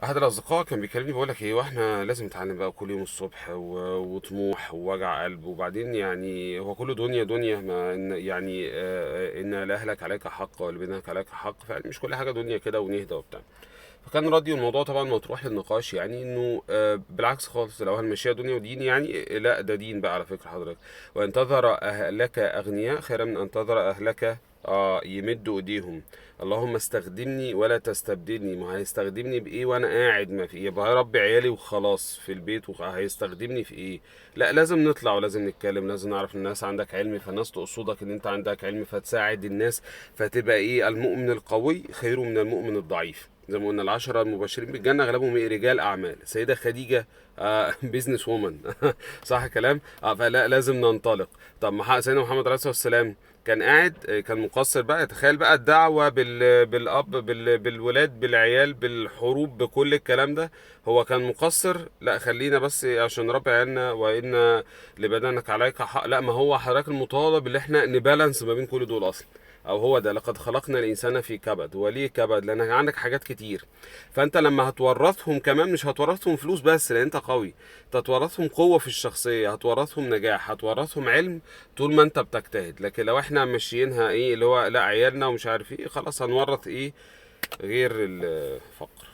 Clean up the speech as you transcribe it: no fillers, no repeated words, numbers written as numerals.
احد الاصدقاء كان بيكلمني بيقول لك ايه، واحنا لازم نتعلم بقى كل يوم الصبح وطموح ووجع قلب، وبعدين يعني هو كله دنيا دنيا، ما إن يعني ان لاهلك عليك حق ولبنك عليك حق، فيعني مش كل حاجه دنيا كده ونهدى وبتاع. فكان ردي الموضوع طبعا مطروح للنقاش، يعني انه بالعكس خالص، لو هنمشيها دنيا ودين يعني لا، ده دين بقى على فكره حضرتك. وان تظهر اهلك اغنياء خيرا من ان تظهر اهلك يمدوا ايديهم. اللهم استخدمني ولا تستبدلني. ما هيستخدمني بايه وانا قاعد ما في؟ يبقى هيربي عيالي وخلاص في البيت، وهيستخدمني في ايه؟ لا، لازم نطلع ولازم نتكلم، لازم نعرف الناس عندك علم، فالناس تقصدك ان انت عندك علم فتساعد الناس، فتبقى ايه؟ المؤمن القوي خير من المؤمن الضعيف. زي ما قلنا العشرة المبشرين بالجنة أغلبهم إيه؟ رجال أعمال. سيدة خديجة بيزنس وومن صح كلام. فلا لازم ننطلق. طب سيدنا محمد عليه الصلاة والسلام كان قاعد، كان مقصر بقى. تخيل بقى الدعوة بالأب بالولاد بالعيال بالحروب بكل الكلام ده، هو كان مقصر؟ لا، خلينا بس عشان نربي عيالنا، وإن لبدنك عليك حق. لا، ما هو حضرتك المطالب اللي احنا نبالانس ما بين كل دول أصلا. او هو ده لقد خلقنا الانسان في كبد. وليه كبد؟ لانك عندك حاجات كتير. فانت لما هتورثهم كمان مش هتورثهم فلوس بس لان انت قوي، انت هتورثهم قوة في الشخصية، هتورثهم نجاح، هتورثهم علم طول ما انت بتجتهد. لكن لو احنا ماشيينها ايه اللي هو لا عيالنا ومش عارف ايه، خلاص هنورث ايه غير الفقر.